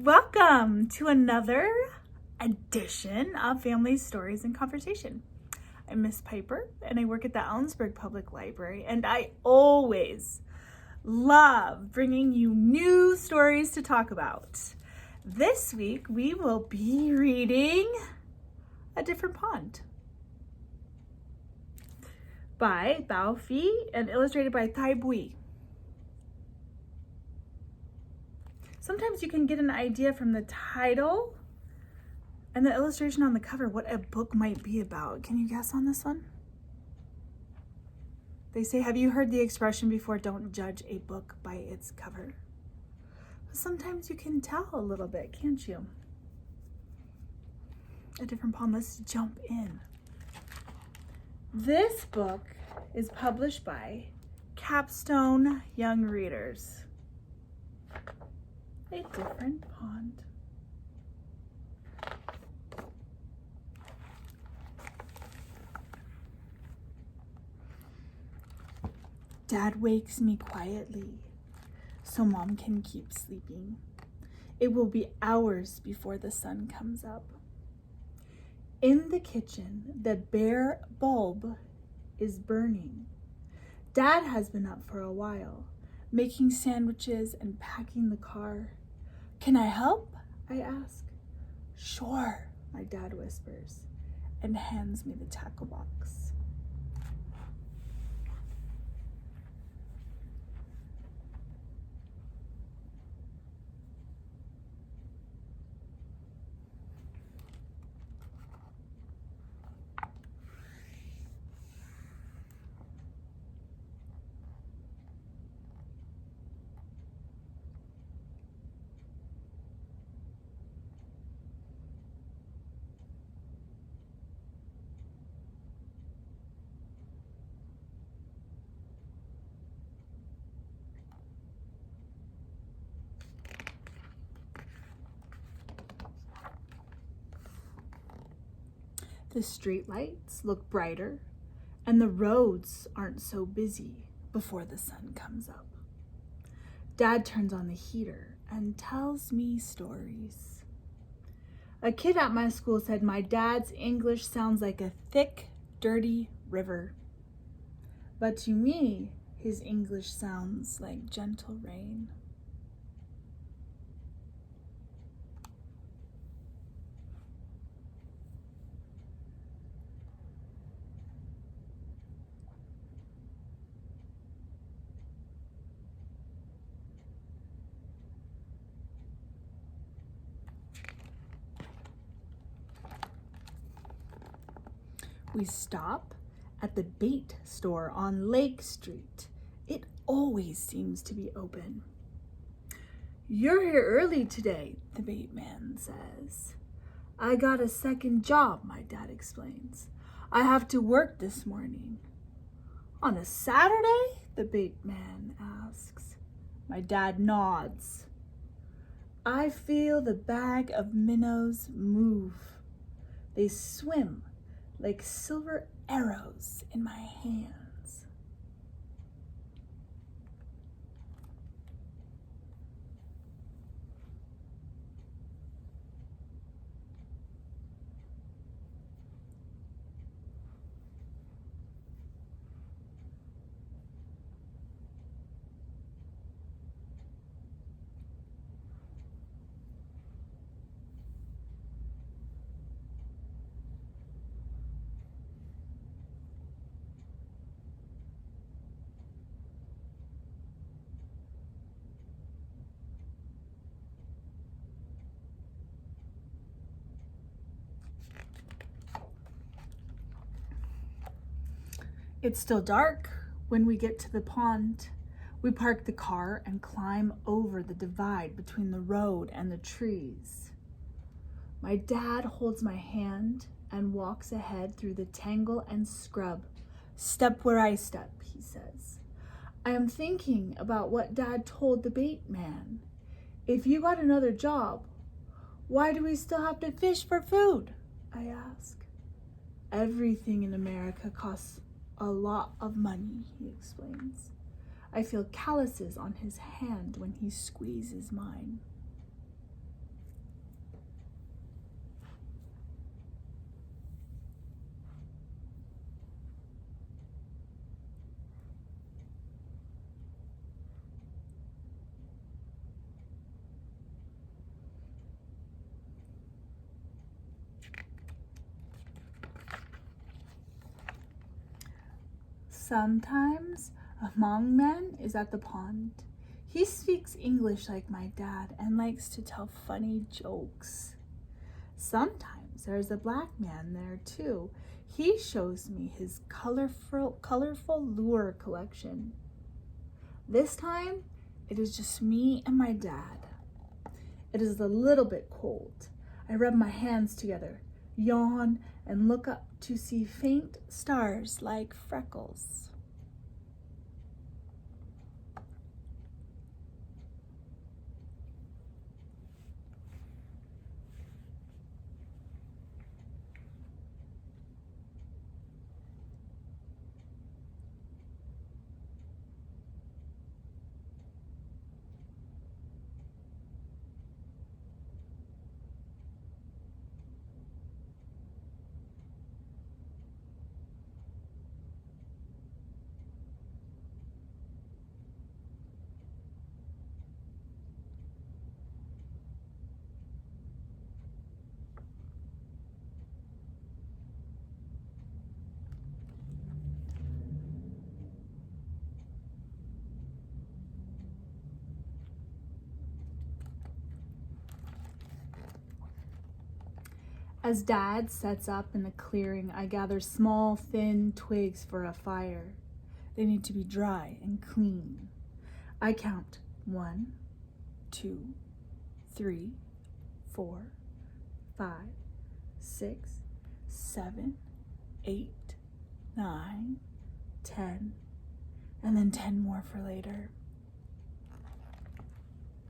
Welcome to another edition of Family Stories and Conversation. I'm Miss Piper and I work at the Ellensburg Public Library, and I always love bringing you new stories to talk about. This week we will be reading A Different Pond by Bao Phi and illustrated by Thai Bui. Sometimes you can get an idea from the title and the illustration on the cover what a book might be about. Can you guess on this one? They say, have you heard the expression before, don't judge a book by its cover? But sometimes you can tell a little bit, can't you? A Different Pond, let's jump in. This book is published by Capstone Young Readers. A Different Pond. Dad wakes me quietly so Mom can keep sleeping. It will be hours before the sun comes up. In the kitchen, the bare bulb is burning. Dad has been up for a while, making sandwiches and packing the car. Can I help? I ask. Sure, my dad whispers and hands me the tackle box. The streetlights look brighter and the roads aren't so busy before the sun comes up. Dad turns on the heater and tells me stories. A kid at my school said my dad's English sounds like a thick, dirty river. But to me, his English sounds like gentle rain. We stop at the bait store on Lake Street. It always seems to be open. You're here early today, the bait man says. I got a second job, my dad explains. I have to work this morning. On a Saturday? The bait man asks. My dad nods. I feel the bag of minnows move. They swim like silver arrows in my hands. It's still dark when we get to the pond. We park the car and climb over the divide between the road and the trees. My dad holds my hand and walks ahead through the tangle and scrub. Step where I step, he says. I am thinking about what Dad told the bait man. If you got another job, why do we still have to fish for food? I ask. Everything in America costs a lot of money, he explains. I feel calluses on his hand when he squeezes mine. Sometimes a Hmong man is at the pond. He speaks English like my dad and likes to tell funny jokes. Sometimes there's a black man there too. He shows me his colorful lure collection. This time, it is just me and my dad. It is a little bit cold. I rub my hands together, yawn, and look up to see faint stars like freckles. As Dad sets up in the clearing, I gather small, thin twigs for a fire. They need to be dry and clean. I count 1, 2, 3, 4, 5, 6, 7, 8, 9, 10, and then 10 more for later.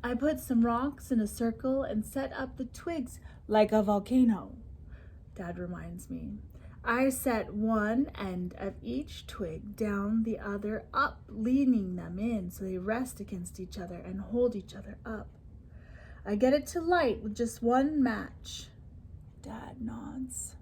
I put some rocks in a circle and set up the twigs like a volcano. Dad reminds me. I set one end of each twig down, the other up, leaning them in so they rest against each other and hold each other up. I get it to light with just one match. Dad nods.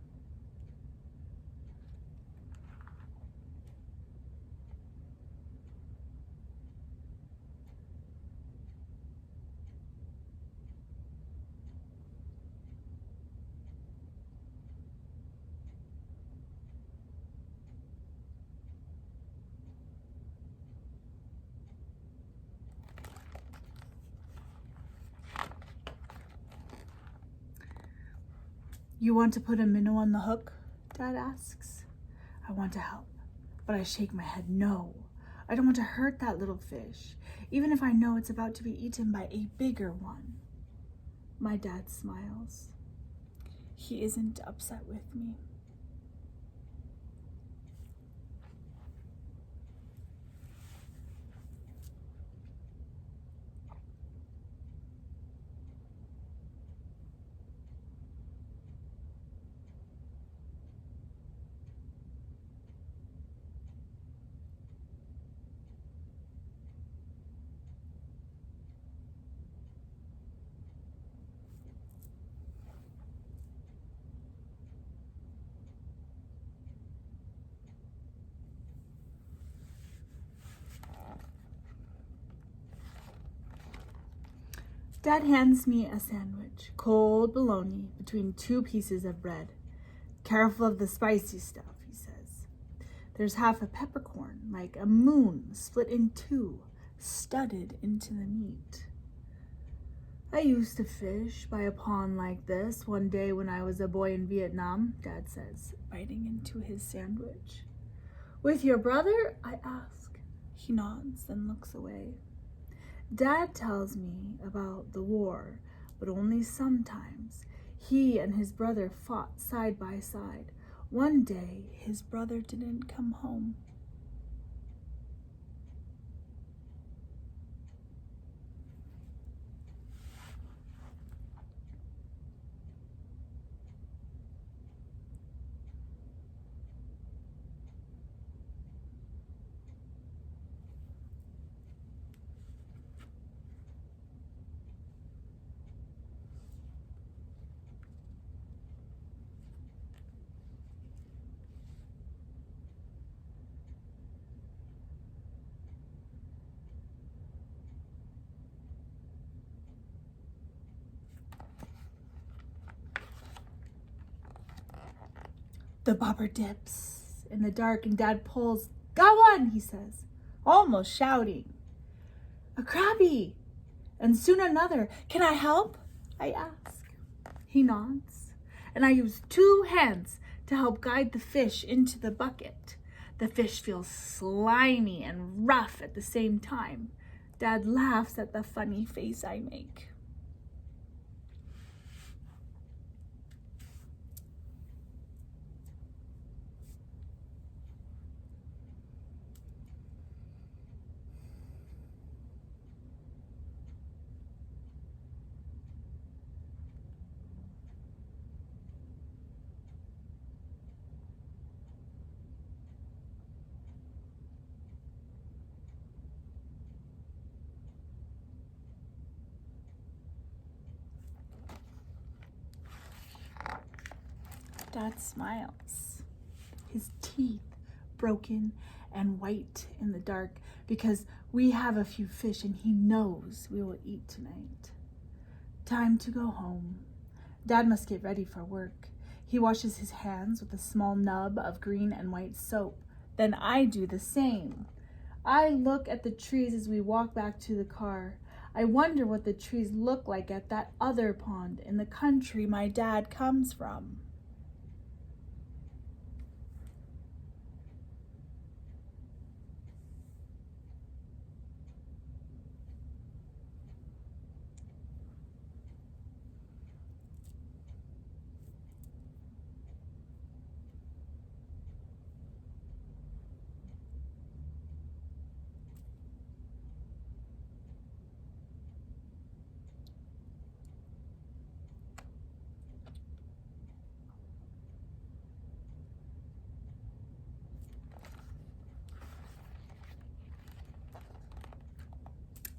You want to put a minnow on the hook? Dad asks. I want to help, but I shake my head no. I don't want to hurt that little fish, even if I know it's about to be eaten by a bigger one. My dad smiles. He isn't upset with me. Dad hands me a sandwich, cold bologna between 2 pieces of bread. Careful of the spicy stuff, he says. There's half a peppercorn, like a moon split in 2, studded into the meat. I used to fish by a pond like this one day when I was a boy in Vietnam, Dad says, biting into his sandwich. With your brother? I ask. He nods and looks away. Dad tells me about the war, but only sometimes. He and his brother fought side by side. One day, his brother didn't come home. The bobber dips in the dark and Dad pulls Got one, he says, almost shouting. A crabby, and soon another. Can I help? I ask. He nods, and I use 2 hands to help guide the fish into the bucket. The fish feels slimy and rough at the same time. Dad laughs at the funny face I make. Dad smiles, his teeth broken and white in the dark because we have a few fish and he knows we will eat tonight. Time to go home. Dad must get ready for work. He washes his hands with a small nub of green and white soap. Then I do the same. I look at the trees as we walk back to the car. I wonder what the trees look like at that other pond in the country my dad comes from.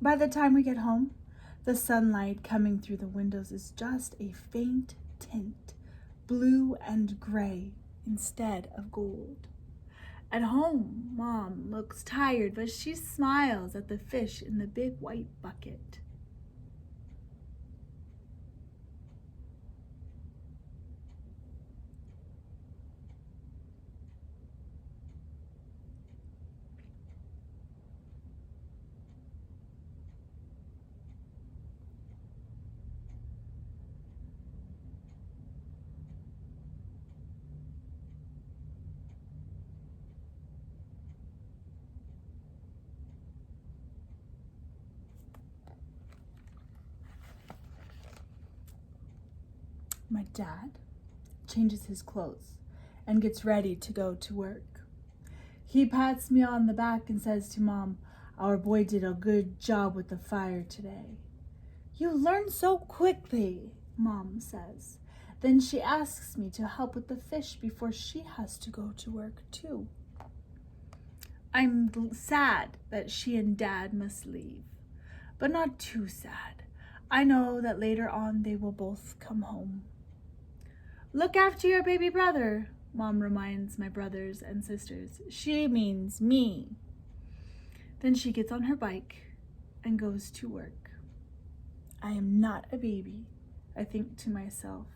By the time we get home, the sunlight coming through the windows is just a faint tint, blue and gray instead of gold. At home, Mom looks tired, but she smiles at the fish in the big white bucket. My dad changes his clothes and gets ready to go to work. He pats me on the back and says to Mom, "Our boy did a good job with the fire today." "You learn so quickly," Mom says. Then she asks me to help with the fish before she has to go to work too. I'm sad that she and Dad must leave, but not too sad. I know that later on they will both come home. "Look after your baby brother," Mom reminds my brothers and sisters. She means me. Then she gets on her bike and goes to work. I am not a baby, I think to myself.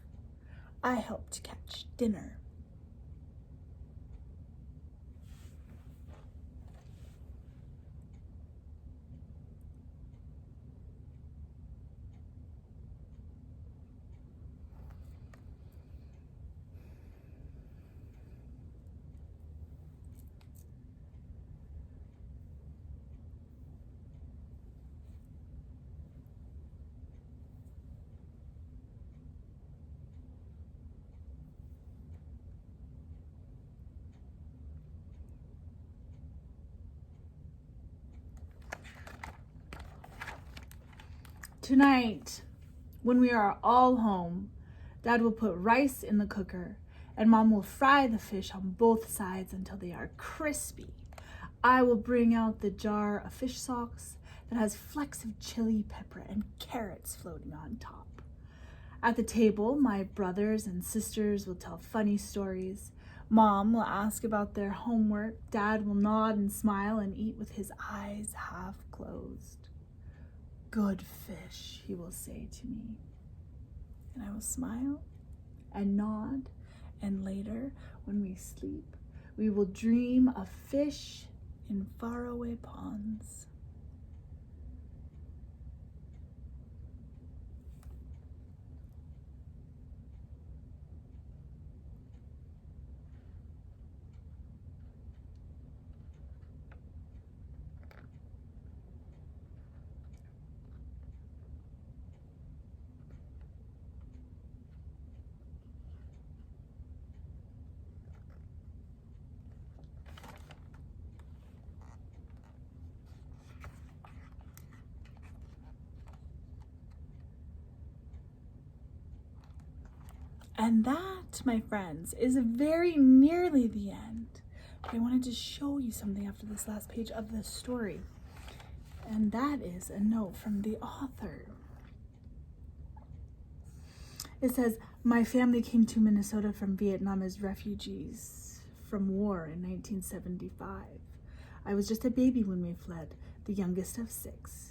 I help to catch dinner. Tonight, when we are all home, Dad will put rice in the cooker and Mom will fry the fish on both sides until they are crispy. I will bring out the jar of fish sauce that has flecks of chili pepper and carrots floating on top. At the table, my brothers and sisters will tell funny stories. Mom will ask about their homework. Dad will nod and smile and eat with his eyes half closed. "Good fish," he will say to me. And I will smile and nod, and later, when we sleep, we will dream of fish in faraway ponds. And that, my friends, is very nearly the end. But I wanted to show you something after this last page of the story. And that is a note from the author. It says, my family came to Minnesota from Vietnam as refugees from war in 1975. I was just a baby when we fled, the youngest of 6.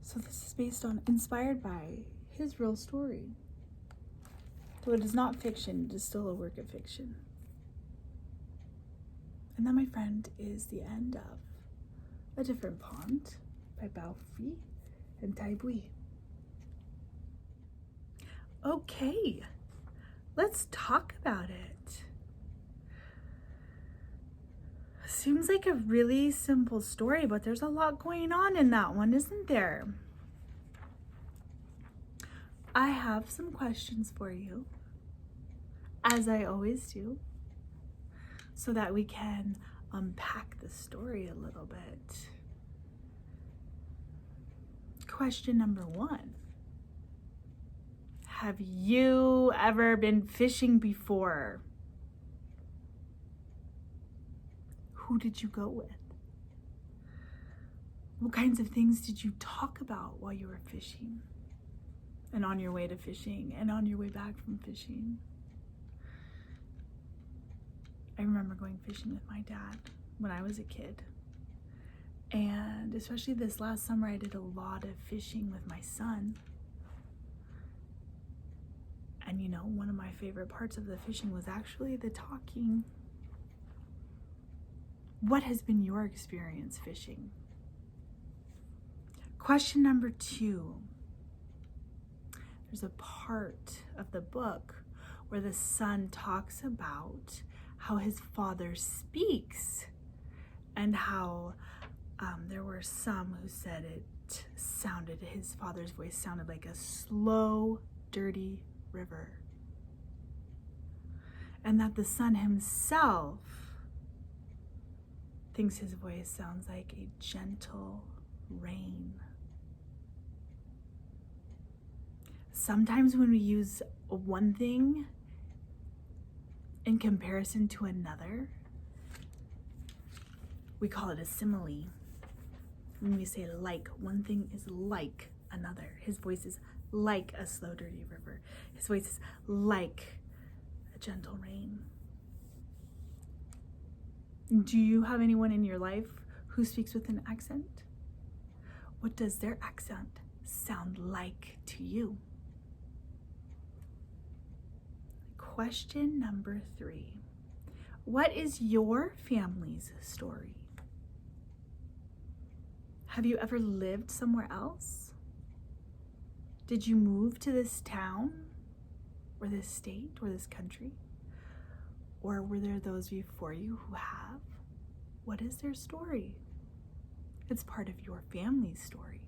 So this is inspired by his real story. Though it is not fiction, it is still a work of fiction. And that, my friend, is the end of A Different Pond by Bao Phi and Tai Bui. Okay, let's talk about it. Seems like a really simple story, but there's a lot going on in that one, isn't there? I have some questions for you, as I always do, so that we can unpack the story a little bit. Question number 1. Have you ever been fishing before? Who did you go with? What kinds of things did you talk about while you were fishing? And on your way to fishing, and on your way back from fishing? I remember going fishing with my dad when I was a kid. And especially this last summer, I did a lot of fishing with my son. And you know, one of my favorite parts of the fishing was actually the talking. What has been your experience fishing? Question number 2. There's a part of the book where the son talks about how his father speaks and how there were some who said his father's voice sounded like a slow, dirty river. And that the son himself thinks his voice sounds like a gentle rain. Sometimes when we use one thing in comparison to another, we call it a simile. When we say like, one thing is like another. His voice is like a slow, dirty river. His voice is like a gentle rain. Do you have anyone in your life who speaks with an accent? What does their accent sound like to you? Question number 3. What is your family's story? Have you ever lived somewhere else? Did you move to this town, or this state, or this country? Or were there those before you who have? What is their story? It's part of your family's story.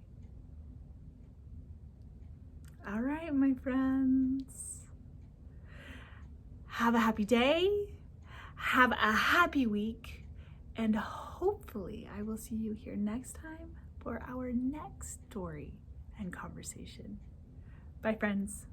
All right, my friends. Have a happy day. Have a happy week. And hopefully I will see you here next time for our next story and conversation. Bye, friends.